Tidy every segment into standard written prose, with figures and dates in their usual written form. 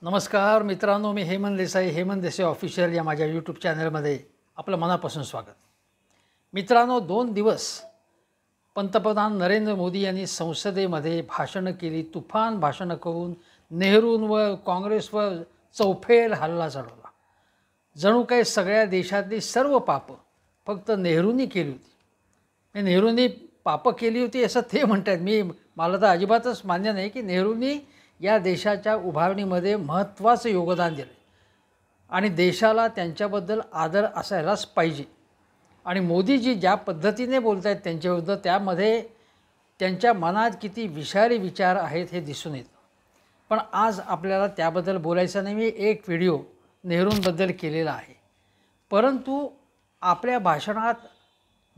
नमस्कार मित्रांनो, मी हेमंत देसाई, हेमंत देसाई ऑफिशियल या माझ्या यूट्यूब चॅनलमध्ये आपलं मनापासून स्वागत. मित्रांनो, 2 दिवस पंतप्रधान नरेंद्र मोदी यांनी संसदेमध्ये भाषणं केली. तुफान भाषणं करून नेहरूंवर, काँग्रेसवर चौफेर हल्ला चढवला. जणू काही सगळ्या देशातली सर्व पापं फक्त नेहरूंनी केली होती. नेहरूंनी पापं केली होती असं ते म्हणतात. मला तर अजिबातच मान्य नाही की नेहरूंनी या देशाच्या उभारणीमध्ये महत्त्वाचं योगदान दिलं आणि देशाला त्यांच्याबद्दल आदर असायलाच पाहिजे. आणि मोदीजी ज्या पद्धतीने बोलत आहेत त्यांच्याविरुद्ध, त्यामध्ये त्यांच्या मनात किती विषारी विचार आहेत हे दिसून येतं. पण आज आपल्याला त्याबद्दल बोलायचं नाही. मी एक व्हिडिओ नेहरूंबद्दल केलेला आहे, परंतु आपल्या भाषणात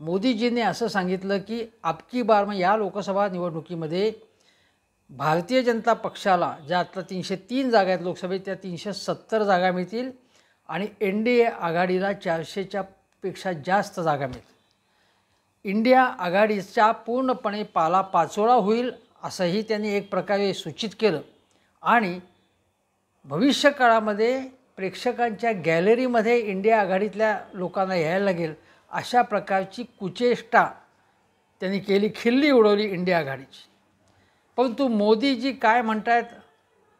मोदीजींनी असं सांगितलं की अबकी बार में या लोकसभा निवडणुकीमध्ये भारतीय जनता पक्षाला ज्या आता 303 जागा आहेत लोकसभेत, त्या 370 जागा मिळतील आणि NDA आघाडीला 400च्या पेक्षा जास्त जागा मिळतील. इंडिया आघाडीचा पूर्णपणे पालापाचोळा होईल असंही त्यांनी एक प्रकारे सूचित केलं. आणि भविष्यकाळामध्ये प्रेक्षकांच्या गॅलरीमध्ये इंडिया आघाडीतल्या लोकांना यायला लागेल अशा प्रकारची कुचेष्टा त्यांनी केली, खिल्ली उडवली इंडिया आघाडीची. परंतु मोदीजी काय म्हणतात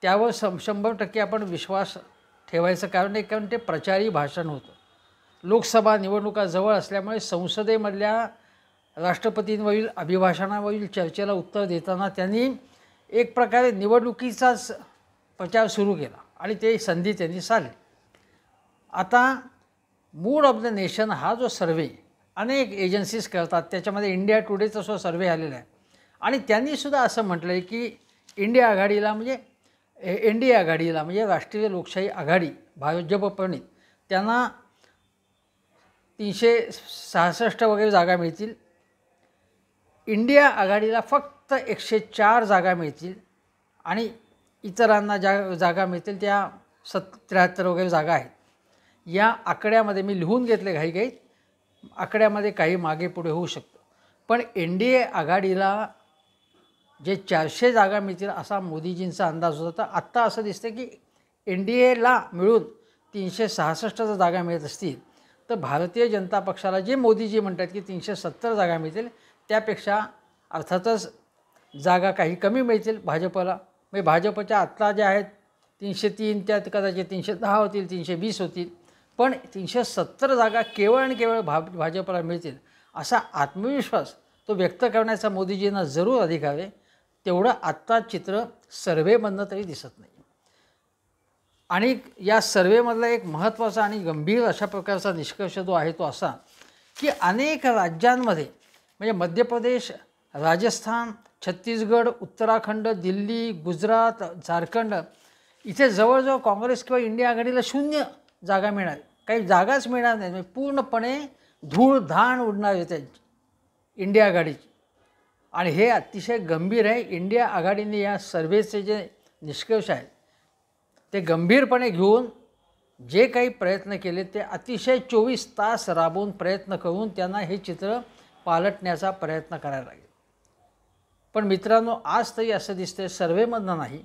त्यावर 100% आपण विश्वास ठेवायचं कारण नाही, कारण ते प्रचारी भाषण होतं. लोकसभा निवडणुका जवळ असल्यामुळे संसदेमधल्या राष्ट्रपतींवरील अभिभाषणावरील चर्चेला उत्तर देताना त्यांनी एक प्रकारे निवडणुकीचाच प्रचार सुरू केला आणि ते संधी त्यांनी साधली. आता मूड ऑफ द नेशन हा जो सर्वे अनेक एजन्सीज करतात, त्याच्यामध्ये इंडिया टुडेचा जो सर्वे आलेला आहे आणि त्यांनीसुद्धा असं म्हटलं आहे की इंडिया आघाडीला म्हणजे NDA आघाडीला म्हणजे राष्ट्रीय लोकशाही आघाडी भाजप प्रणित त्यांना 366 वगैरे जागा मिळतील. इंडिया आघाडीला फक्त 104 जागा मिळतील आणि इतरांना ज्या जागा मिळतील त्या 73 वगैरे जागा आहेत. या आकड्यामध्ये मी लिहून घेतले घाईघाईत, आकड्यामध्ये काही मागे पुढे होऊ शकतं, पण NDA आघाडीला जे 400 जागा मिळतील असा मोदीजींचा अंदाज होता. तर आत्ता असं दिसतं की NDAला मिळून 366 जागा मिळत असतील तर भारतीय जनता पक्षाला जे मोदीजी म्हणतात की 370 जागा मिळतील, त्यापेक्षा अर्थातच जागा काही कमी मिळतील भाजपला. म्हणजे भाजपच्या आत्ता ज्या आहेत 303 त्यात कदाचित 310 होतील, 320 होतील, पण 370 जागा केवळ आणि केवळ भाजपला मिळतील असा आत्मविश्वास तो व्यक्त करण्याचा मोदीजींना जरूर अधिकार आहे. तेवढं आत्ता चित्र सर्वेमधनं तरी दिसत नाही. आणि या सर्वेमधला एक महत्त्वाचा आणि गंभीर अशा प्रकारचा निष्कर्ष जो आहे तो असा की अनेक राज्यांमध्ये म्हणजे मध्य प्रदेश, राजस्थान, छत्तीसगड, उत्तराखंड, दिल्ली, गुजरात, झारखंड इथे जवळजवळ काँग्रेस किंवा इंडिया आघाडीला 0 जागा मिळणार, काही जागाच मिळणार नाही. म्हणजे पूर्णपणे धूळधाण उडणार आहे त्यांची इंडिया आघाडीची. आणि हे अतिशय गंभीर आहे. इंडिया आघाडीने या सर्व्हेचे जे निष्कर्ष आहेत ते गंभीरपणे घेऊन जे काही प्रयत्न केले ते अतिशय 24 तास राबवून प्रयत्न करून त्यांना हे चित्र पालटण्याचा प्रयत्न करायला लागेल. पण मित्रांनो, आज तरी असं दिसतंय सर्व्हेमधनं नाही,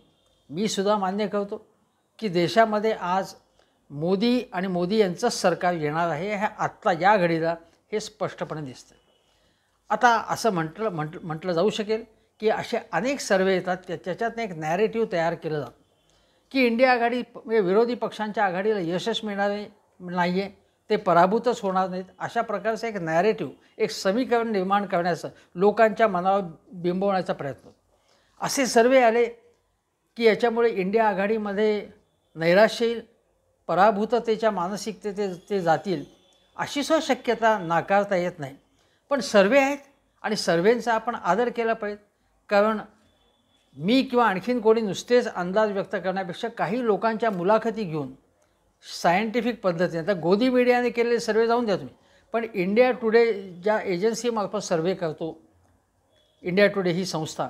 मी सुद्धा मान्य करतो की देशामध्ये आज मोदी आणि मोदी यांचंच सरकार येणार आहे. हे आत्ता या घडीला हे स्पष्टपणे दिसतं. आता असं म्हटलं जाऊ शकेल की असे अनेक सर्वे येतात त्याच्यातनं एक नॅरेटिव्ह तयार केलं जातं की इंडिया आघाडी म्हणजे विरोधी पक्षांच्या आघाडीला यशच मिळणार नाही आहे, ते पराभूतच होणार नाहीत, अशा प्रकारचं एक नॅरेटिव्ह, एक समीकरण निर्माण करण्याचं, लोकांच्या मनावर बिंबवण्याचा प्रयत्न. असे सर्वे आले की याच्यामुळे इंडिया आघाडीमध्ये नैराश्य येईल, पराभूततेच्या मानसिकतेत ते जातील अशी सुद्धा शक्यता नाकारता येत नाही. पण सर्वे आहेत आणि सर्वेंचा आपण आदर केला पाहिजे. कारण मी किंवा आणखीन कोणी नुसतेच अंदाज व्यक्त करण्यापेक्षा काही लोकांच्या मुलाखती घेऊन सायंटिफिक पद्धतीने, आता गोदी मीडियाने केलेले सर्वे जाऊन द्या तुम्ही, पण इंडिया टुडे ज्या एजन्सीमार्फत सर्वे करतो इंडिया टुडे ही संस्था,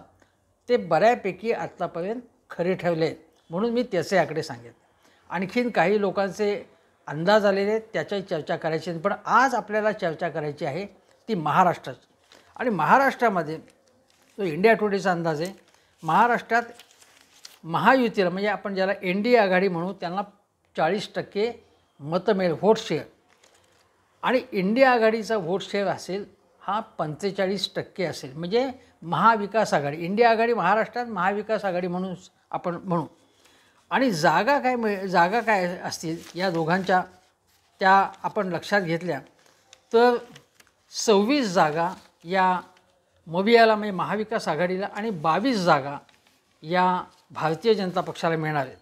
ते बऱ्यापैकी आत्तापर्यंत खरे ठरले आहेत. म्हणून मी त्याचे आकडे सांगितले. आणखीन काही लोकांचे अंदाज आलेले आहेत, त्याची चर्चा करायची. पण आज आपल्याला चर्चा करायची आहे ती महाराष्ट्राची. आणि महाराष्ट्रामध्ये जो इंडिया टुडेचा अंदाज आहे, महाराष्ट्रात महायुतीला म्हणजे आपण ज्याला NDA आघाडी म्हणू त्यांना 40% मतं मिळेल, व्होट शेअर. आणि इंडिया आघाडीचा व्होट शेअर असेल हा 45% असेल. म्हणजे महाविकास आघाडी, इंडिया आघाडी महाराष्ट्रात, महाविकास आघाडी म्हणून आपण म्हणू. आणि जागा काय असतील या दोघांच्या त्या आपण लक्षात घेतल्या तर 26 जागा या मवियाला म्हणजे महाविकास आघाडीला आणि 22 जागा या भारतीय जनता पक्षाला मिळणार आहेत.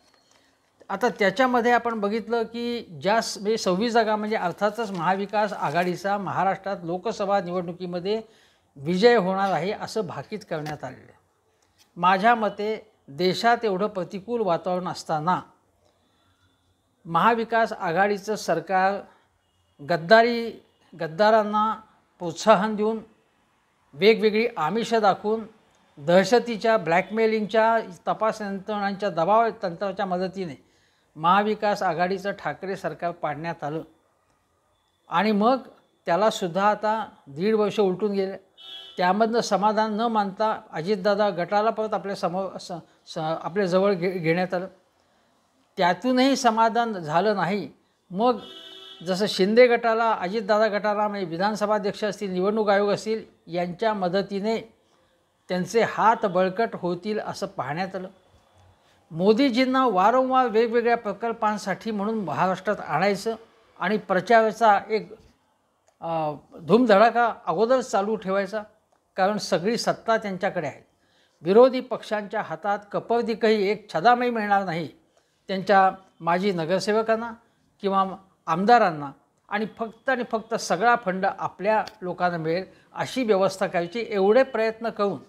आता त्याच्यामध्ये आपण बघितलं की म्हणजे 26 जागा म्हणजे अर्थातच महाविकास आघाडीचा महाराष्ट्रात लोकसभा निवडणुकीमध्ये विजय होणार आहे असं भाकीत करण्यात आलेलं आहे. माझ्या मते देशात एवढं प्रतिकूल वातावरण असताना महाविकास आघाडीचं सरकार गद्दारांना प्रोत्साहन देऊन वेगवेगळी आमिषं दाखवून दहशतीच्या ब्लॅकमेलिंगच्या तपास यंत्रणांच्या दबाव तंत्राच्या मदतीने महाविकास आघाडीचं ठाकरे सरकार पाडण्यात आलं. आणि मग त्यालासुद्धा आता 1.5 वर्ष उलटून गेले. त्यामधनं समाधान न मानता अजितदादा गटाला परत आपल्या जवळ घेण्यात आलं. त्यातूनही समाधान झालं नाही. मग जसं शिंदे गटाला, अजितदादा गटाला म्हणजे विधानसभा अध्यक्ष असतील, निवडणूक आयोग असतील यांच्या मदतीने त्यांचे हात बळकट होतील असं पाहण्यात आलं. मोदीजींना वारंवार वेगवेगळ्या प्रकल्पांसाठी म्हणून महाराष्ट्रात आणायचं आणि प्रचाराचा एक धूमधडाका अगोदरच चालू ठेवायचा, कारण सगळी सत्ता त्यांच्याकडे आहे. विरोधी पक्षांच्या हातात कपर्दिकही एक छदामही मिळणार नाही त्यांच्या माजी नगरसेवकांना किंवा आमदारांना. आणि फक्त सगळा फंड आपल्या लोकांना मिळेल अशी व्यवस्था करायची. एवढे प्रयत्न करून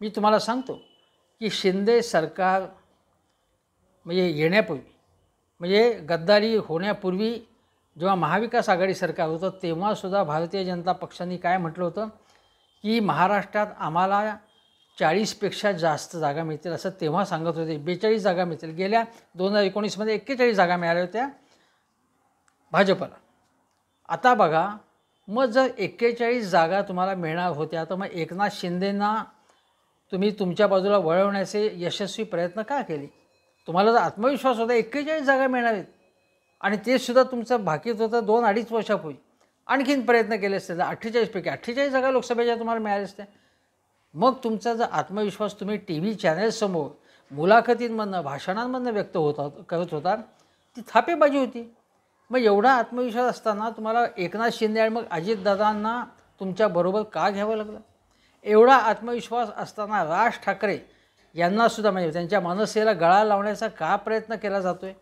मी तुम्हाला सांगतो की शिंदे सरकार म्हणजे येण्यापूर्वी, म्हणजे गद्दारी होण्यापूर्वी जेव्हा महाविकास आघाडी सरकार होतं तेव्हासुद्धा भारतीय जनता पक्षाने काय म्हटलं होतं की महाराष्ट्रात आम्हाला 40पेक्षा जास्त जागा मिळतील असं तेव्हा सांगत होते. 42 जागा मिळतील. गेल्या 2019मध्ये 41 जागा मिळाल्या होत्या भाजपला. आता बघा, मग जर 41 जागा तुम्हाला मिळणार होत्या तर मग एकनाथ शिंदेंना तुम्ही तुमच्या बाजूला वळवण्याचे यशस्वी प्रयत्न का केले? तुम्हाला जर आत्मविश्वास होता 41 जागा मिळणार आहेत आणि ते सुद्धा तुमचं भाकीत होतं 2-2.5 वर्षापूर्वी, आणखीन प्रयत्न केले असते तर 48पैकी 48 जागा लोकसभेच्या तुम्हाला मिळाल्या असत्या. मग तुमचा जर आत्मविश्वास तुम्ही TV चॅनल्ससमोर मुलाखतींमधनं, भाषणांमधनं व्यक्त करत होता ती थापेबाजी होती. मग एवढा आत्मविश्वास असताना तुम्हाला एकनाथ शिंदे आणि मग अजितदादांना तुमच्याबरोबर का घ्यावं लागलं? एवढा आत्मविश्वास असताना राज ठाकरे यांनासुद्धा म्हणजे त्यांच्या मनसेला गळा लावण्याचा का प्रयत्न केला जातो आहे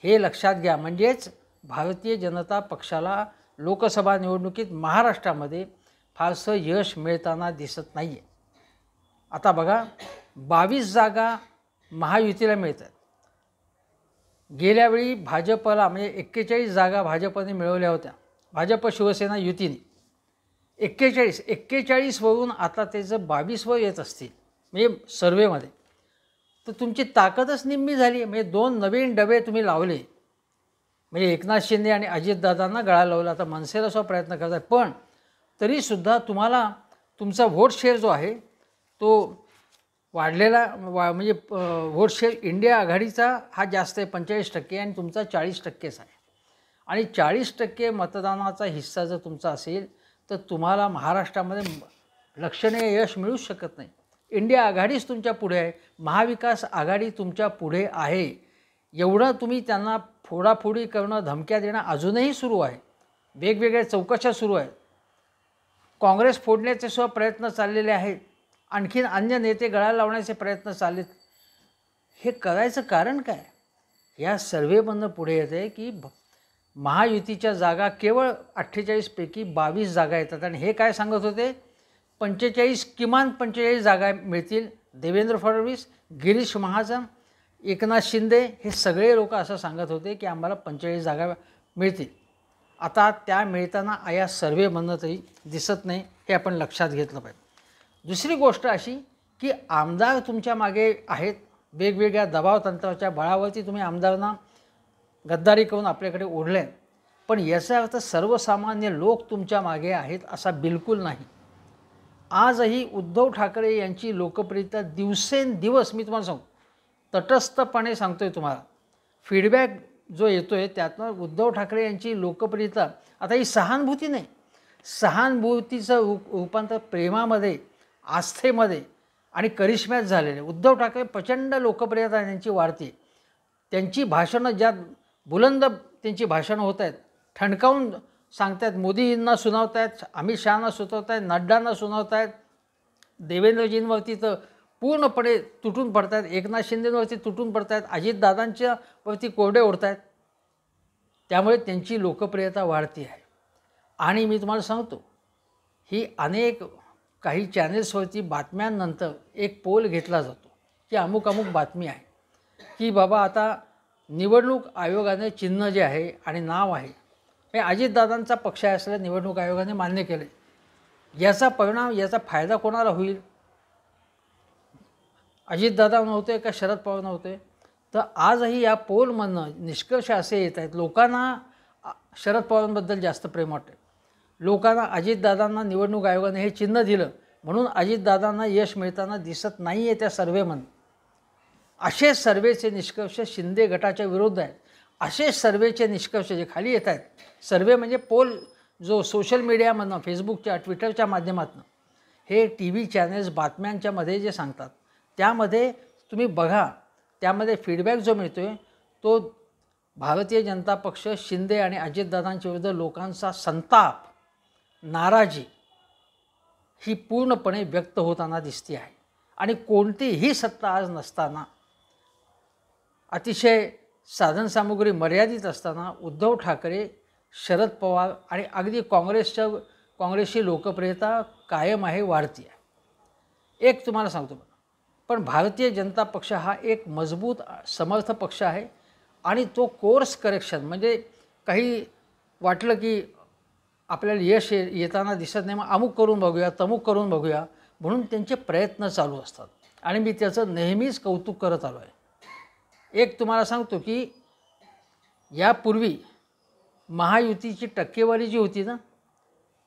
हे लक्षात घ्या. म्हणजेच भारतीय जनता पक्षाला लोकसभा निवडणुकीत महाराष्ट्रामध्ये फारसं यश मिळताना दिसत नाही आहे. आता बघा, 22 जागा महायुतीला मिळतात. गेल्यावेळी भाजपला म्हणजे 41 जागा भाजपने मिळवल्या होत्या, भाजप शिवसेना युतीने. 41 वरून आता त्याचं 22वर येत असतील म्हणजे सर्वेमध्ये, तर तुमची ताकदच निम्मी झाली. म्हणजे 2 नवीन डबे तुम्ही लावले, म्हणजे एकनाथ शिंदे आणि अजितदादांना गळा लावला. आता मनसेला सुद्धा प्रयत्न करत आहे, पण तरीसुद्धा तुम्हाला तुमचा व्होट शेअर जो आहे तो वाढलेला म्हणजे व्होट शेअर इंडिया आघाडीचा हा जास्त आहे 45% आणि तुमचा 40%च आहे. आणि 40% मतदानाचा हिस्सा जर तुमचा असेल तर तुम्हाला महाराष्ट्रामध्ये लक्षणीय यश मिळूच शकत नाही. इंडिया आघाडीच तुमच्या पुढे आहे, महाविकास आघाडी तुमच्या पुढे आहे. एवढं तुम्ही त्यांना फोडाफोडी करणं, धमक्या देणं अजूनही सुरू आहे. वेगवेगळ्या चौकशा सुरू आहेत. काँग्रेस फोडण्याचे सुद्धा प्रयत्न चाललेले आहेत. आणखीन अन्य नेते गळा लावण्याचे प्रयत्न चाललेत. हे करायचं कारण काय? या सर्वेमधनं पुढे येते की महायुतीच्या जागा केवळ 48 पैकी 22 जागा येतात. आणि हे काय सांगत होते? 45 किमान 45 जागा मिळतील. देवेंद्र फडणवीस, गिरीश महाजन, एकनाथ शिंदे हे सगळे लोक असं सांगत होते की आम्हाला 45 जागा मिळतील. आता त्या मिळताना या सर्वेमधनं तरी दिसत नाही, हे आपण लक्षात घेतलं पाहिजे. दुसरी गोष्ट अशी की आमदार तुमच्या मागे आहेत. वेगवेगळ्या दबाव तंत्राच्या बळावरती तुम्ही आमदारांना गद्दारी करून आपल्याकडे ओढले, पण याचा अर्थ सर्वसामान्य लोक तुमच्या मागे आहेत असा बिलकुल नाही. आजही उद्धव ठाकरे यांची लोकप्रियता दिवसेंदिवस मी तुम्हाला सांगू तटस्थपणे सांगतो आहे तुम्हाला. फीडबॅक जो येतो आहे त्यातनं उद्धव ठाकरे यांची लोकप्रियता आता ही सहानुभूती नाही, सहानुभूतीचं रूपांतर प्रेमामध्ये, आस्थेमध्ये आणि करिश्म्यात झालेलं आहे. उद्धव ठाकरे प्रचंड लोकप्रियता त्यांची वाढते. त्यांची भाषणं ज्या बुलंद त्यांची भाषणं होत आहेत, ठणकावून सांगत आहेत, मोदींना सुनावत आहेत, अमित शहाना सुनावत आहेत, नड्डांना सुनावत आहेत, देवेंद्रजींवरती तर पूर्णपणे तुटून पडत आहेत, एकनाथ शिंदेवरती तुटून पडत आहेत, अजितदादांच्या वरती कोरडे ओढत आहेत. त्यामुळे त्यांची लोकप्रियता वाढती आहे. आणि मी तुम्हाला सांगतो, ही अनेक काही चॅनेल्सवरती बातम्यांनंतर एक पोल घेतला जातो की अमुक अमुक बातमी आहे की बाबा आता निवडणूक आयोगाने चिन्ह जे आहे आणि नाव आहे हे अजितदादांचा पक्ष आहे असं निवडणूक आयोगाने मान्य केले. याचा परिणाम, याचा फायदा कोणाला होईल? अजितदादा नव्हते का शरद पवार नव्हते? तर आजही या पोलमधनं निष्कर्ष असे येत आहेत, लोकांना शरद पवारांबद्दल जास्त प्रेम वाटते, लोकांना अजितदादांना निवडणूक आयोगाने हे चिन्ह दिलं म्हणून अजितदादांना यश मिळताना दिसत नाही आहे त्या सर्वेमध्ये. असे सर्वेचे निष्कर्ष शिंदे गटाच्या विरुद्ध आहेत. असे सर्वेचे निष्कर्ष जे खाली येत आहेत, सर्वे म्हणजे पोल जो सोशल मीडियामधनं, फेसबुकच्या, ट्विटरच्या माध्यमातून हे टी व्ही चॅनल्स बातम्यांच्या मध्ये जे सांगतात त्यामध्ये तुम्ही बघा, त्यामध्ये फीडबॅक जो मिळतो आहे तो भारतीय जनता पक्ष, शिंदे आणि अजितदादांच्या विरुद्ध लोकांचा संताप, नाराजी ही पूर्णपणे व्यक्त होताना दिसते आहे. आणि कोणतीही सत्ता आज नसताना, अतिशय साधनसामुग्री मर्यादित असताना उद्धव ठाकरे, शरद पवार आणि अगदी काँग्रेसची लोकप्रियता कायम आहे, वाढती आहे. एक तुम्हाला सांगतो, पण भारतीय जनता पक्ष हा एक मजबूत समर्थ पक्ष आहे आणि तो कोर्स करेक्शन म्हणजे काही वाटलं की आपल्याला यश येताना दिसत नाही, मग अमुक करून बघूया, तमुक करून बघूया म्हणून त्यांचे प्रयत्न चालू असतात आणि मी त्याचं नेहमीच कौतुक करत आलो आहे. एक तुम्हाला सांगतो की यापूर्वी महायुतीची टक्केवारी जी होती ना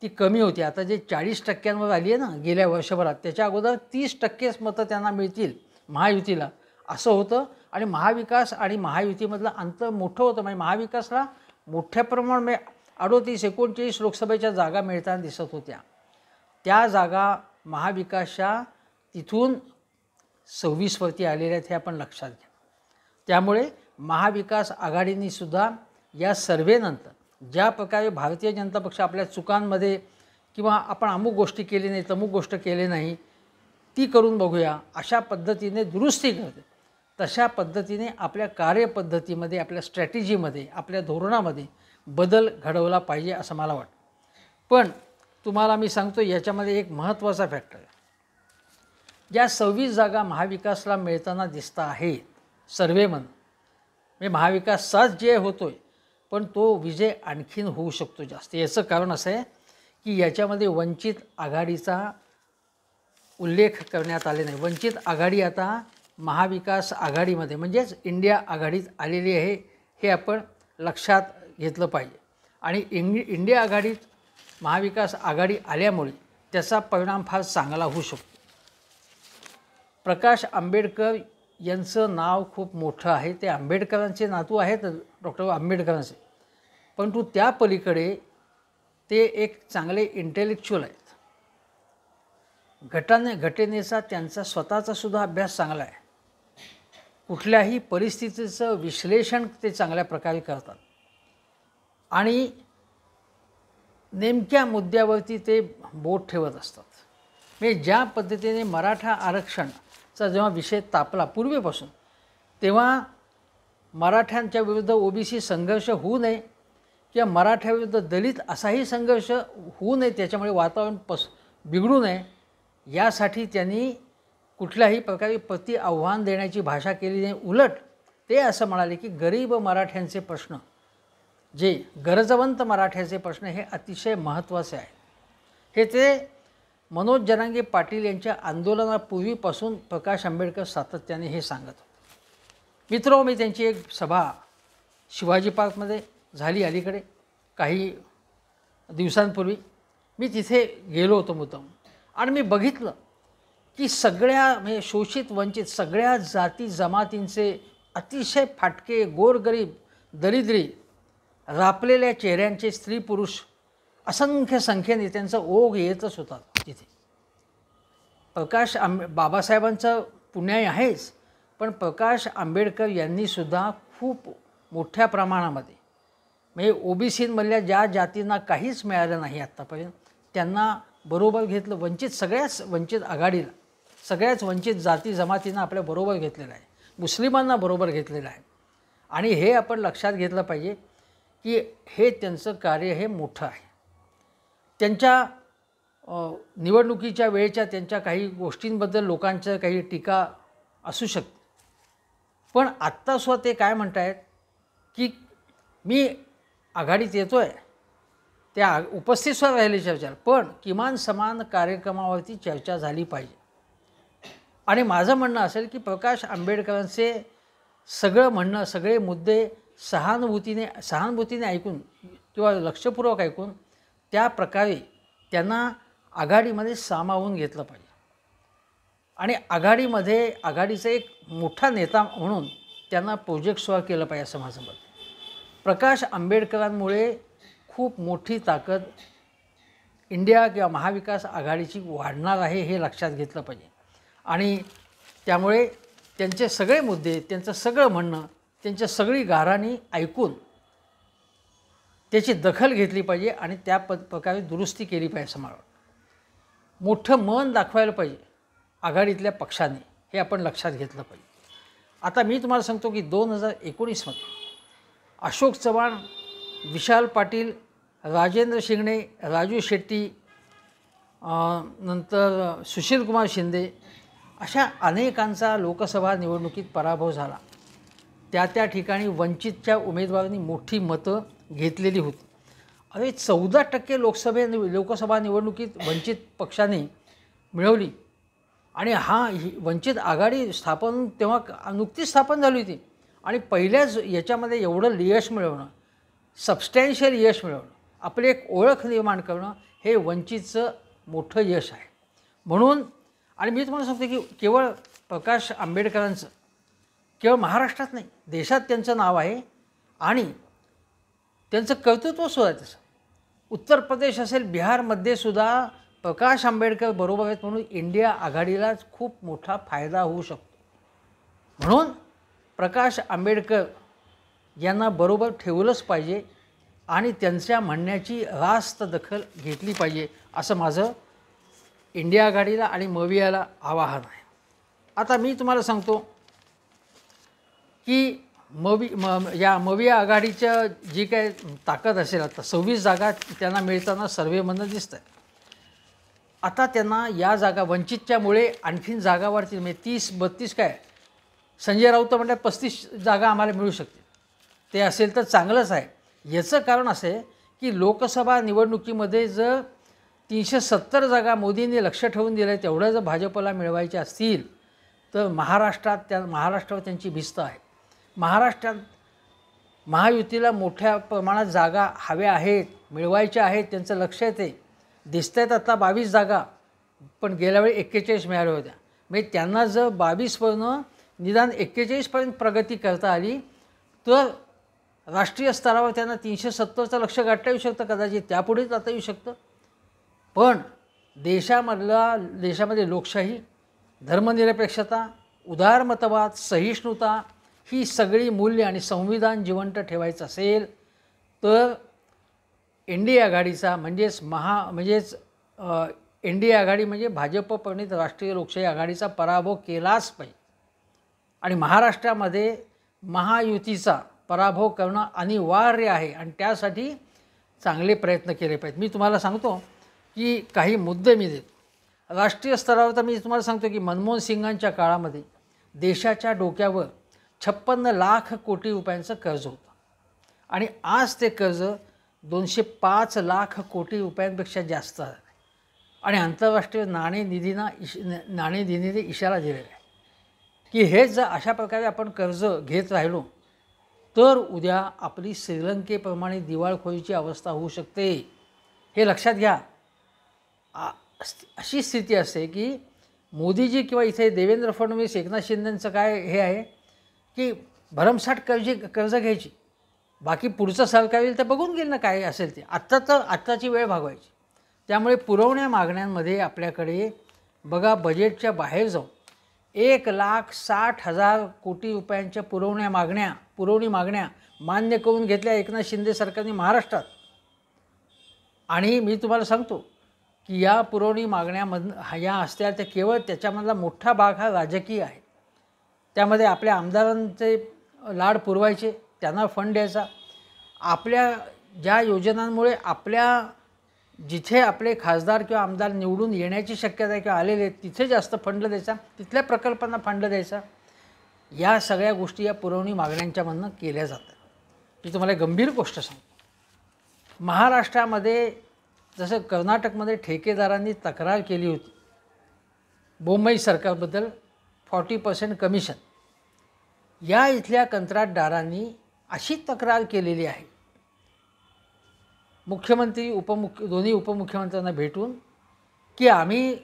ती कमी होती. आता जे 40% आली आहे ना गेल्या वर्षभरात, त्याच्या अगोदर 30% मतं त्यांना मिळतील महायुतीला असं होतं. आणि महाविकास आणि महायुतीमधलं अंतर मोठं होतं. म्हणजे महाविकासला मोठ्या प्रमाणात 38-39 लोकसभेच्या जागा मिळताना दिसत होत्या. त्या जागा महाविकासच्या तिथून 26वरती आलेल्या आहेत हे आपण लक्षात घ्या. त्यामुळे महाविकास आघाडीने सुद्धा या सर्वेनंतर ज्या प्रकारे भारतीय जनता पक्ष आपल्या चुकांमध्ये किंवा आपण अमुक गोष्टी केली नाही, तमुक गोष्ट केली नाही, ती करून बघूया अशा पद्धतीने दुरुस्ती करते, तशा पद्धतीने आपल्या कार्यपद्धतीमध्ये, आपल्या स्ट्रॅटेजीमध्ये, आपल्या धोरणामध्ये बदल घडवला पाहिजे असं मला वाटतं. पण तुम्हाला मी सांगतो याच्यामध्ये एक महत्त्वाचा फॅक्टर आहे. ज्या 26 जागा महाविकासला मिळताना दिसत आहेत सर्वेमध्ये, म्हणजे महाविकासाच जे होतो आहे पण तो विजय आणखीन होऊ शकतो जास्त. याचं कारण असं आहे की याच्यामध्ये वंचित आघाडीचा उल्लेख करण्यात आले नाही. वंचित आघाडी आता महाविकास आघाडीमध्ये म्हणजेच इंडिया आघाडीत आलेली आहे हे आपण लक्षात घेतलं पाहिजे. आणि इंडिया आघाडीत महाविकास आघाडी आल्यामुळे त्याचा परिणाम फार चांगला होऊ शकतो. प्रकाश आंबेडकर यांचं नाव खूप मोठं आहे. ते आंबेडकरांचे नातू आहेत, डॉक्टर आंबेडकरांचे, परंतु त्या पलीकडे ते एक चांगले इंटेलेक्च्युअल आहेत. घटनेचा त्यांचा स्वतःचा सुद्धा अभ्यास चांगला आहे. कुठल्याही परिस्थितीचं विश्लेषण ते चांगल्या प्रकारे करतात आणि नेमक्या मुद्द्यावरती ते बोट ठेवत असतात. म्हणजे ज्या पद्धतीने मराठा आरक्षणाचा जेव्हा विषय तापला पूर्वीपासून, तेव्हा मराठ्यांच्या विरुद्ध ओबीसी संघर्ष होऊ नये किंवा मराठ्याविरुद्ध दलित असाही संघर्ष होऊ नये, त्याच्यामुळे वातावरण बिघडू नये यासाठी त्यांनी कुठल्याही प्रकारे प्रति आव्हान देण्याची भाषा केली नाही. उलट ते असं म्हणाले की गरीब मराठ्यांचे प्रश्न, जे गरजवंत मराठ्याचे प्रश्न हे अतिशय महत्त्वाचे आहे. हे ते मनोज जरांगे पाटील यांच्या आंदोलनापूर्वीपासून प्रकाश आंबेडकर सातत्याने हे सांगत होते. मित्रो, मी त्यांची एक सभा शिवाजी पार्कमध्ये झाली अलीकडे काही दिवसांपूर्वी. मी तिथे गेलो होतो मुद्दाम आणि मी बघितलं की सगळ्या म्हणजे शोषित वंचित सगळ्या जाती जमातींचे अतिशय फाटके गोरगरीब दरिद्री रापलेल्या चेहऱ्यांचे स्त्री पुरुष असंख्य संख्येने त्यांचा ओघ येतच होता तिथे. बाबासाहेबांचं पुण्याई आहेच, पण प्रकाश आंबेडकर यांनीसुद्धा खूप मोठ्या प्रमाणामध्ये म्हणजे OBCमधल्या ज्या जातींना काहीच मिळालं नाही आत्तापर्यंत त्यांना बरोबर घेतलं. सगळ्याच वंचित आघाडीला सगळ्याच वंचित जाती जमातींना आपल्या बरोबर घेतलेलं आहे, मुस्लिमांना बरोबर घेतलेलं आहे. आणि हे आपण लक्षात घेतलं पाहिजे की हे त्यांचं कार्य हे मोठं आहे. त्यांच्या निवडणुकीच्या वेळेच्या त्यांच्या काही गोष्टींबद्दल लोकांचं काही टीका असू शकते, पण आत्तासुद्धा ते काय म्हणत आहेत की मी आघाडीत येतो आहे, त्या उपस्थितसुद्धा राहिली चर्चा, पण किमान समान कार्यक्रमावरती चर्चा झाली पाहिजे. आणि माझं म्हणणं असेल की प्रकाश आंबेडकरांचे सगळं म्हणणं सगळे मुद्दे सहानुभूतीने ऐकून किंवा लक्षपूर्वक ऐकून त्या प्रकारे त्यांना आघाडीमध्ये सामावून घेतलं पाहिजे. आणि आघाडीचा एक मोठा नेता म्हणून त्यांना प्रोजेक्ट सुरू केलं पाहिजे असं माझं मत. प्रकाश आंबेडकरांमुळे खूप मोठी ताकद इंडिया किंवा महाविकास आघाडीची वाढणार आहे हे लक्षात घेतलं पाहिजे. आणि त्यामुळे त्यांचे सगळे मुद्दे त्यांचं सगळं म्हणणं त्यांच्या सगळी गाऱ्हाणी ऐकून त्याची दखल घेतली पाहिजे आणि त्या प्रकारे दुरुस्ती केली पाहिजे. असं मला मोठं मन दाखवायला पाहिजे आघाडीतल्या पक्षाने, हे आपण लक्षात घेतलं पाहिजे. आता मी तुम्हाला सांगतो की 2019मध्ये अशोक चव्हाण, विशाल पाटील, राजेंद्र शिंगणे, राजू शेट्टी, नंतर सुशीलकुमार शिंदे अशा अनेकांचा लोकसभा निवडणुकीत पराभव झाला. त्या ठिकाणी वंचितच्या उमेदवारांनी मोठी मतं घेतलेली होती. अरे 14% लोकसभा निवडणुकीत वंचित पक्षाने मिळवली. आणि ही वंचित आघाडी तेव्हा नुकतीच स्थापन झाली होती. आणि पहिल्याच याच्यामध्ये एवढं यश मिळवणं, सबस्टॅन्शियल यश मिळवणं, आपली एक ओळख निर्माण करणं हे वंचितचं मोठं यश आहे. म्हणून आणि मी तुम्हाला सांगतो की केवळ प्रकाश आंबेडकरांचं केवळ महाराष्ट्रात नाही देशात त्यांचं नाव आहे आणि त्यांचं कर्तृत्व सुद्धा आहे. तसं उत्तर प्रदेश असेल, बिहारमध्ये सुद्धा प्रकाश आंबेडकर बरोबर आहेत म्हणून इंडिया आघाडीलाच खूप मोठा फायदा होऊ शकतो. म्हणून प्रकाश आंबेडकर यांना बरोबर ठेवलंच पाहिजे आणि त्यांच्या म्हणण्याची रास्त दखल घेतली पाहिजे असं माझं इंडिया आघाडीला आणि मवियाला आवाहन आहे. आता मी तुम्हाला सांगतो की मविया आघाडीच्या जी काय ताकद असेल आता 26 जागा त्यांना मिळताना सर्वेमधनं दिसत आहे. आता त्यांना या जागा वंचितच्यामुळे आणखीन जागा वाढतील. म्हणजे 30-32 काय संजय राऊत म्हणतात 35 जागा आम्हाला मिळू शकतील. ते असेल तर चांगलंच आहे. याचं कारण असं आहे की लोकसभा निवडणुकीमध्ये जर 370 जागा मोदींनी लक्ष ठेवून दिलं आहे तेवढ्या जर भाजपला मिळवायच्या असतील तर महाराष्ट्रावर त्यांची भिस्त आहे. महाराष्ट्रात महायुतीला मोठ्या प्रमाणात जागा हव्या आहेत, मिळवायच्या आहेत, त्यांचं लक्ष येते. दिसत आहेत आता 22 जागा, पण गेल्या वेळी 41 मिळाल्या होत्या. म्हणजे त्यांना जर 22वरून निदान 41पर्यंत प्रगती करता आली तर राष्ट्रीय स्तरावर त्यांना 370चं लक्ष गाठता येऊ शकतं, कदाचित त्यापुढे जाता येऊ शकतं. पण देशामध्ये लोकशाही, धर्मनिरपेक्षता, उदारमतवाद, सहिष्णुता ही सगळी मूल्य आणि संविधान जिवंत ठेवायचं असेल तर इंडिया आघाडीचा म्हणजेच इंडिया आघाडी म्हणजे भाजप प्रणित राष्ट्रीय लोकशाही आघाडीचा पराभव केलाच पाहिजे. आणि महाराष्ट्रामध्ये महायुतीचा पराभव करणं अनिवार्य आहे आणि त्यासाठी चांगले प्रयत्न केले पाहिजेत. मी तुम्हाला सांगतो की काही मुद्दे मी देतो. राष्ट्रीय स्तरावर तर मी तुम्हाला सांगतो की मनमोहन सिंगांच्या काळामध्ये देशाच्या डोक्यावर 56 लाख कोटी रुपयांचं कर्ज होतं आणि आज ते कर्ज 205 लाख कोटी रुपयांपेक्षा जास्त आहे. आणि आंतरराष्ट्रीय नाणेनिधीने इशारा दिलेला आहे की हेच जर अशा प्रकारे आपण कर्ज घेत राहिलो तर उद्या आपली श्रीलंकेप्रमाणे दिवाळखोरीची अवस्था होऊ शकते. हे लक्षात घ्या. अशी स्थिती असते की मोदीजी किंवा इथे देवेंद्र फडणवीस एकनाथ शिंदेंचं काय हे आहे की भरमसाठ कर्ज घ्यायची, बाकी पुढचं सरकार येईल तर बघून घेईल ना काय असेल ते, आत्ताची वेळ भागवायची. त्यामुळे पुरवण्या मागण्यांमध्ये आपल्याकडे बघा बजेटच्या बाहेर जाऊन 1,60,000 कोटी रुपयांच्या पुरवणी मागण्या मान्य करून घेतल्या एकनाथ शिंदे सरकारने महाराष्ट्रात. आणि मी तुम्हाला सांगतो की या पुरवणी मागण्यामधून या असत्या त्या केवळ त्याच्यामधला मोठा भाग हा राजकीय आहे. त्यामध्ये आपल्या आमदारांचे लाड पुरवायचे, त्यांना फंड द्यायचा, आपल्या ज्या योजनांमुळे जिथे आपले खासदार किंवा आमदार निवडून येण्याची शक्यता आहे किंवा आलेले आहेत तिथे जास्त फंड द्यायचा, तिथल्या प्रकल्पांना फंड द्यायचा. या सगळ्या गोष्टी या पुरवणी मागण्यांच्यामधनं केल्या जातात. मी तुम्हाला गंभीर गोष्ट सांगतो. महाराष्ट्रामध्ये जसं कर्नाटकमध्ये ठेकेदारांनी तक्रार केली होती बोंबई सरकारबद्दल 40% कमिशन, या इथल्या कंत्राटदारांनी अशी तक्रार केलेली आहे मुख्यमंत्री दोन्ही उपमुख्यमंत्र्यांना भेटून की आम्ही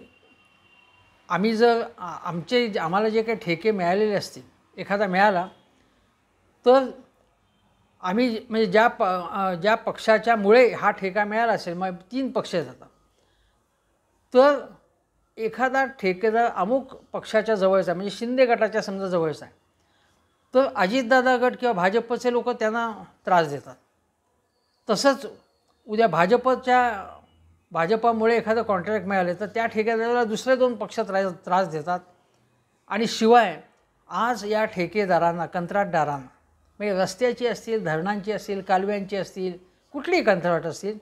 जर आम्हाला जे काही ठेके मिळालेले असतील, एखादा मिळाला तर आम्ही म्हणजे ज्या पक्षाच्यामुळे हा ठेका मिळाला असेल, मग 3 पक्ष येतात, तर एखादा ठेकेदार अमुक पक्षाच्या जवळचा म्हणजे शिंदे गटाच्या समजा जवळचा आहे, तर अजितदादा गट किंवा भाजपचे लोक त्यांना त्रास देतात. तसंच उद्या भाजपामुळे एखादं कॉन्ट्रॅक्ट मिळाले तर त्या ठेकेदाराला दुसरे 2 पक्ष त्रास देतात. आणि शिवाय आज या ठेकेदारांना, कंत्राटदारांना, म्हणजे रस्त्याची असतील, धरणांची असतील, कालव्यांची असतील, कुठलीही कंत्राट असतील,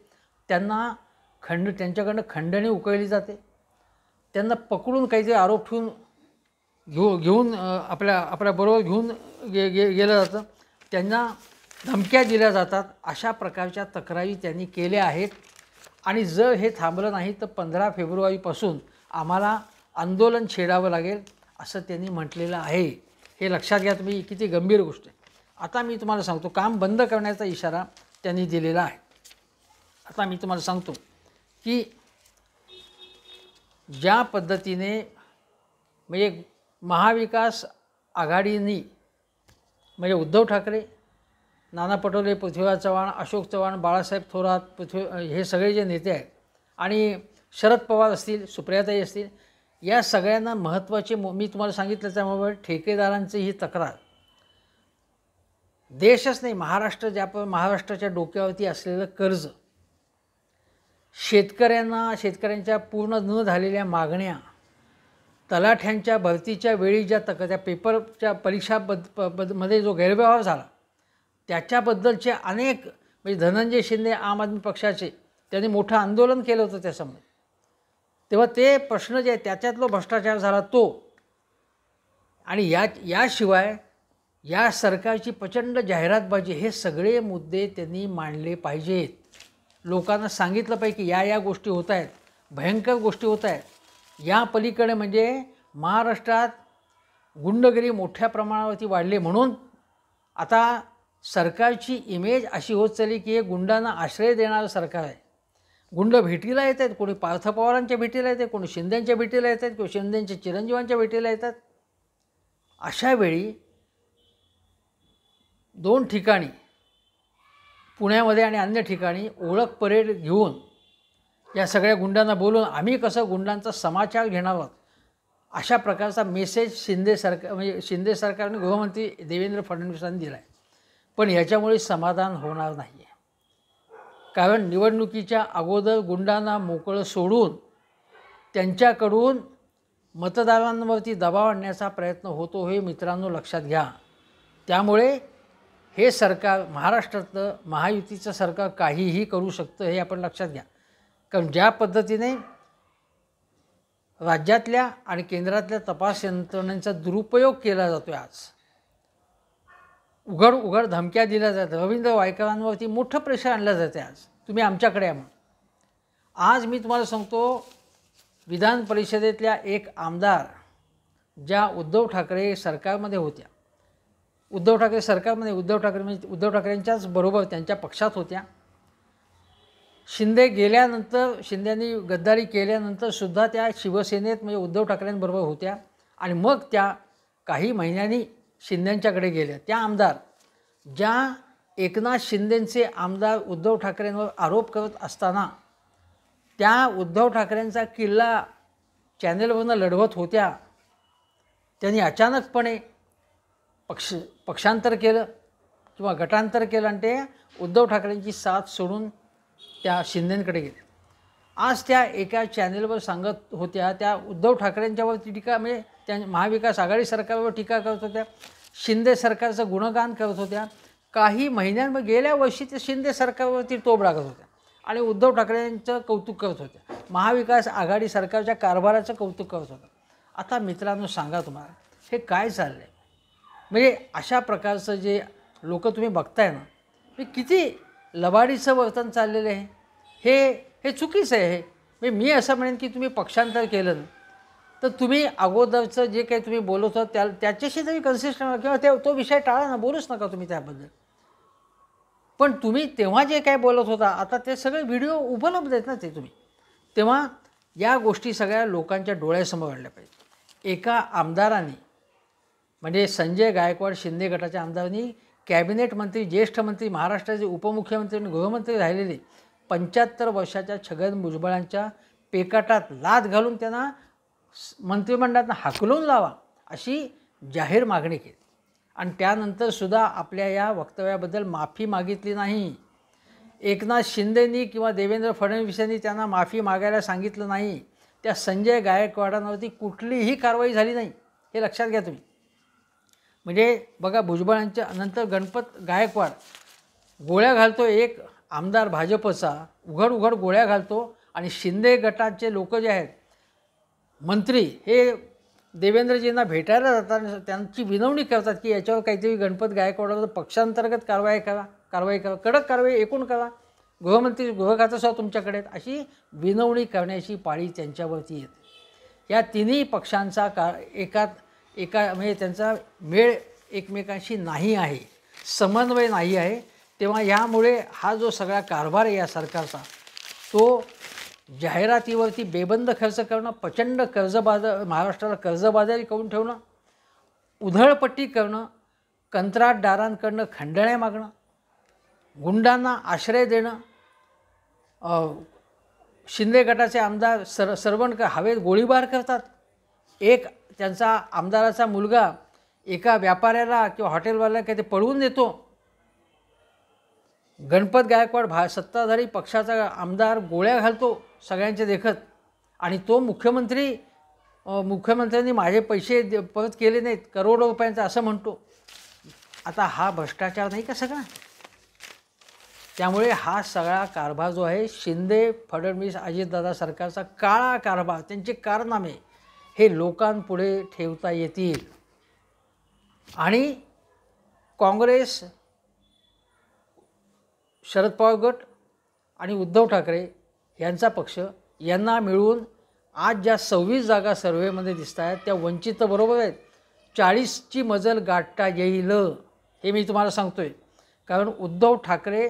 त्यांच्याकडनं खंडणी उकळली जाते. त्यांना पकडून काहीतरी आरोप ठेवून घेऊन आपल्याबरोबर घेऊन गेलं जातं, त्यांना धमक्या दिल्या जातात. अशा प्रकारच्या तक्रारी त्यांनी केल्या आहेत. आणि जर हे थांबलं नाही तर 15 फेब्रुवारीपासून आम्हाला आंदोलन छेडावं लागेल असं त्यांनी म्हटलेलं आहे. हे लक्षात घ्या तुम्ही, किती गंभीर गोष्ट आहे. आता मी तुम्हाला सांगतो, काम बंद करण्याचा इशारा त्यांनी दिलेला आहे. आता मी तुम्हाला सांगतो की ज्या पद्धतीने म्हणजे महाविकास आघाडीनी म्हणजे उद्धव ठाकरे, नाना पटोले, पृथ्वीराज चव्हाण, अशोक चव्हाण, बाळासाहेब थोरात, हे सगळे जे नेते आहेत आणि शरद पवार असतील, सुप्रियाताई असतील, या सगळ्यांना महत्त्वाचे मी तुम्हाला सांगितलं त्यामुळे ठेकेदारांची ही तक्रार देशच नाही, महाराष्ट्राच्या डोक्यावरती असलेलं कर्ज, शेतकऱ्यांच्या पूर्ण न झालेल्या मागण्या, तलाठ्यांच्या भरतीच्या वेळी त्या पेपरच्या परीक्षामध्ये जो गैरव्यवहार झाला त्याच्याबद्दलचे अनेक, म्हणजे धनंजय शिंदे आम आदमी पक्षाचे, त्यांनी मोठं आंदोलन केलं होतं त्यासंबंधी. तेव्हा ते प्रश्न जे आहेत त्याच्यातला भ्रष्टाचार झाला तो, आणि याशिवाय या सरकारची प्रचंड जाहिरातबाजी, हे सगळे मुद्दे त्यांनी मांडले पाहिजेत. लोकांना सांगितलं पाहिजे की या गोष्टी होत आहेत, भयंकर गोष्टी होत आहेत. या पलीकडे म्हणजे महाराष्ट्रात गुंडगिरी मोठ्या प्रमाणावरती वाढली, म्हणून आता सरकारची इमेज अशी होत चालली की हे गुंडांना आश्रय देणारं सरकार आहे. गुंड भेटीला येत आहेत, कोणी पार्थ पवारांच्या भेटीला येते, कोणी शिंदेंच्या भेटीला येत आहेत, किंवा शिंदेंच्या चिरंजीवांच्या भेटीला येतात. अशा वेळी 2 ठिकाणी पुण्यामध्ये आणि अन्य ठिकाणी ओळख परेड घेऊन या सगळ्या गुंडांना बोलून आम्ही कसं गुंडांचा समाचार घेणार आहोत, अशा प्रकारचा मेसेज शिंदे सरकारने गृहमंत्री देवेंद्र फडणवीसांनी दिला आहे. पण याच्यामुळे समाधान होणार नाही आहे. कारण निवडणुकीच्या अगोदर गुंडांना मोकळं सोडून त्यांच्याकडून मतदारांवरती दबाव आणण्याचा प्रयत्न होतो, हे मित्रांनो लक्षात घ्या. त्यामुळे हे सरकार, महाराष्ट्रातलं महायुतीचं सरकार काहीही करू शकतं, हे आपण लक्षात घ्या. कारण ज्या पद्धतीने राज्यातल्या आणि केंद्रातल्या तपास यंत्रणेचा दुरुपयोग केला जातो आहे, आज उघड धमक्या दिल्या जातात, रवींद्र वायकरांवरती मोठं प्रेशर आणलं जाते. आज तुम्ही आमच्याकडे या म्हणून. आज मी तुम्हाला सांगतो, विधान परिषदेतल्या एक आमदार ज्या उद्धव ठाकरे सरकारमध्ये होत्या, उद्धव ठाकरेंच्याच बरोबर त्यांच्या पक्षात होत्या, शिंदे गेल्यानंतर, शिंदेंनी गद्दारी केल्यानंतर सुद्धा त्या शिवसेनेत म्हणजे उद्धव ठाकरेंबरोबर होत्या आणि मग त्या काही महिन्यांनी शिंदेंच्याकडे गेल्या. त्या आमदार ज्या एकनाथ शिंदेंचे आमदार उद्धव ठाकरेंवर आरोप करत असताना त्या उद्धव ठाकरेंचा किल्ला चॅनेलवरनं लढवत होत्या, त्यांनी अचानकपणे पक्षांतर केलं किंवा गटांतर केलं आणि ते उद्धव ठाकरेंची साथ सोडून त्या शिंदेंकडे गेले. आज त्या एका चॅनेलवर सांगत होत्या, त्या उद्धव ठाकरेंच्यावरती टीका म्हणजे त्या महाविकास आघाडी सरकारवर टीका करत होत्या, शिंदे सरकारचं गुणगान करत होत्या. काही महिन्यांमध्ये गेल्या वर्षी ते शिंदे सरकारवरती टोप टाकत होत्या आणि उद्धव ठाकरेंचं कौतुक करत होत्या, महाविकास आघाडी सरकारच्या कारभाराचं कौतुक करत होतं. आता मित्रांनो सांगा तुम्हाला हे काय चाललं आहे? म्हणजे अशा प्रकारचं जे लोक तुम्ही बघताय ना, हे किती लबाडीचं वर्तन चाललेलं आहे. हे चुकीचं आहे. म्हणजे मी असं म्हणेन की तुम्ही पक्षांतर केलं ना, तर तुम्ही अगोदरचं जे काही तुम्ही बोलत होत त्याच्याशी तरी कन्सिस्टंट किंवा तो विषय टाळा ना, बोलूच नका तुम्ही त्याबद्दल. पण तुम्ही तेव्हा जे काय बोलत होता, आता ते सगळे व्हिडिओ उपलब्ध आहेत ना, ते तुम्ही तेव्हा या गोष्टी सगळ्या लोकांच्या डोळ्यासमोर आणल्या पाहिजे. एका आमदारांनी म्हणजे संजय गायकवाड शिंदे गटाच्या आमदारांनी कॅबिनेट मंत्री, ज्येष्ठ मंत्री, महाराष्ट्राचे उपमुख्यमंत्री आणि गृहमंत्री राहिलेले 75 वर्षाच्या छगन भुजबळांच्या पेकाटात लाथ घालून त्यांना मंत्रिमंडळातून हाकलून लावा अशी जाहीर मागणी केली आणि त्यानंतरसुद्धा आपल्या या वक्तव्याबद्दल माफी मागितली नाही. एकनाथ शिंदेंनी किंवा देवेंद्र फडणवीसांनी त्यांना माफी मागायला सांगितलं नाही. त्या संजय गायकवाडांवरती कुठलीही कारवाई झाली नाही, हे लक्षात घ्या तुम्ही. म्हणजे बघा, भुजबळांच्या नंतर गणपत गायकवाड गोळ्या घालतो, एक आमदार भाजपचा उघड गोळ्या घालतो आणि शिंदे गटाचे लोक जे आहेत मंत्री हे देवेंद्रजींना भेटायला जातात, त्यांची विनवणी करतात की याच्यावर काहीतरी गणपत गायकवाडावर पक्षांतर्गत कारवाई करा, कडक कारवाई एकूण करा, गृहमंत्री गृह खातंसुद्धा तुमच्याकडे अशी विनवणी करण्याची पाळी त्यांच्यावरती येते. या तिन्ही पक्षांचा एका म्हणजे त्यांचा मेळ एकमेकांशी नाही आहे, समन्वय नाही आहे. तेव्हा यामुळे हा जो सगळा कारभार आहे या सरकारचा, तो जाहिरातीवरती बेबंद खर्च करणं, प्रचंड महाराष्ट्राला कर्जबाजारी करून ठेवणं, उधळपट्टी करणं, कंत्राटदारांकडनं खंडण्या मागणं, गुंडांना आश्रय देणं, शिंदे गटाचे आमदार सरवण हवेत गोळीबार करतात. एक त्यांचा आमदाराचा मुलगा एका व्यापाऱ्याला किंवा हॉटेलवाल्याला काही ते पळवून देतो. गणपत गायकवाड सत्ताधारी पक्षाचा आमदार गोळ्या घालतो सगळ्यांचे देखत आणि तो मुख्यमंत्र्यांनी माझे पैसे परत केले नाहीत करोडो रुपयांचा असं म्हणतो. आता हा भ्रष्टाचार नाही का सगळा? त्यामुळे हा सगळा कारभार जो आहे शिंदे फडणवीस अजितदादा सरकारचा काळा कारभार, त्यांचे कारनामे हे लोकांपुढे ठेवता येतील आणि काँग्रेस, शरद पवार गट आणि उद्धव ठाकरे यांचा पक्ष यांना मिळून आज ज्या 26 जागा सर्व्हेमध्ये दिसत आहेत त्या वंचित बरोबर आहेत. 40ची मजल गाठता येईल हे मी तुम्हाला सांगतो आहे, कारण उद्धव ठाकरे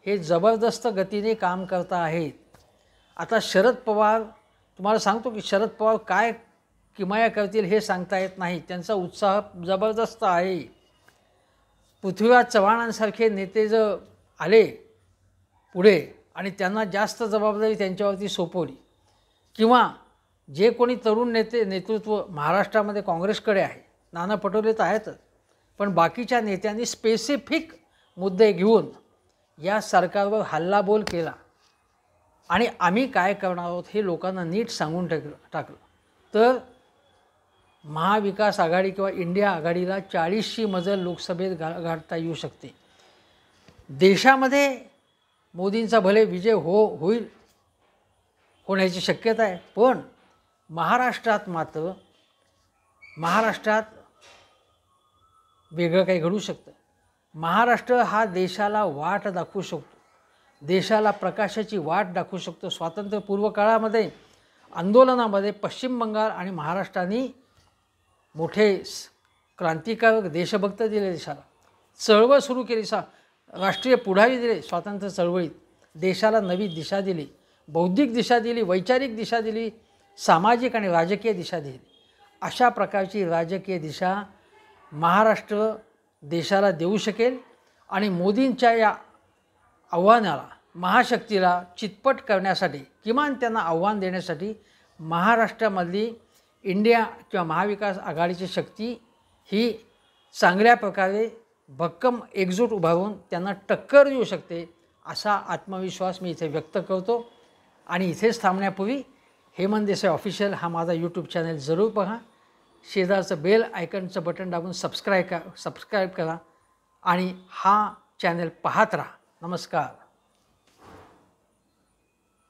हे जबरदस्त गतीने काम करत आहेत. आता शरद पवार, तुम्हाला सांगतो की शरद पवार काय किमया करतील हे सांगता येत नाही. त्यांचा उत्साह जबरदस्त आहे. पृथ्वीराज चव्हाणांसारखे नेते जर आले पुढे आणि त्यांना जास्त जबाबदारी त्यांच्यावरती सोपवली किंवा जे कोणी तरुण नेतृत्व महाराष्ट्रामध्ये काँग्रेसकडे आहे, नाना पटोले तर आहेतच, पण बाकीच्या नेत्यांनी स्पेसिफिक मुद्दे घेऊन या सरकारवर हल्लाबोल केला आणि आम्ही काय करणार आहोत हे लोकांना नीट सांगून टाकलं तर महाविकास आघाडी किंवा इंडिया आघाडीला 40ची मजल लोकसभेत गाठता येऊ शकते. देशामध्ये मोदींचा भले विजय होण्याची शक्यता आहे, पण महाराष्ट्रात वेगळं काही घडू शकतं. महाराष्ट्र हा देशाला वाट दाखवू शकतो, देशाला प्रकाशाची वाट दाखवू शकतो. स्वातंत्र्यपूर्व काळामध्ये आंदोलनामध्ये पश्चिम बंगाल आणि महाराष्ट्राने मोठे क्रांतिकारक देशभक्त दिले, देशाला चळवळ सुरू केली, राष्ट्रीय पुढारी दिले स्वातंत्र्य चळवळीत देशाला नवी दिशा दिली, बौद्धिक दिशा दिली, वैचारिक दिशा दिली, सामाजिक आणि राजकीय दिशा दिली. अशा प्रकारची राजकीय दिशा महाराष्ट्र देशाला देऊ शकेल आणि मोदींच्या या आव्हानाला, महाशक्तीला चितपट करण्यासाठी, किमान त्यांना आव्हान देण्यासाठी महाराष्ट्रामधली इंडिया किंवा महाविकास आघाडीची शक्ती ही चांगल्या प्रकारे भक्कम एकजूट उभारून त्यांना टक्कर देऊ शकते, असा आत्मविश्वास मी इथे व्यक्त करतो. आणि इथेच थांबण्यापूर्वी हेमंत देसाई ऑफिशियल हा माझा यूट्यूब चॅनल जरूर पहा. शेजारचं बेल आयकनचं बटन दाबून सबस्क्राईब करा आणि हा चॅनल पाहत राहा. नमस्कार.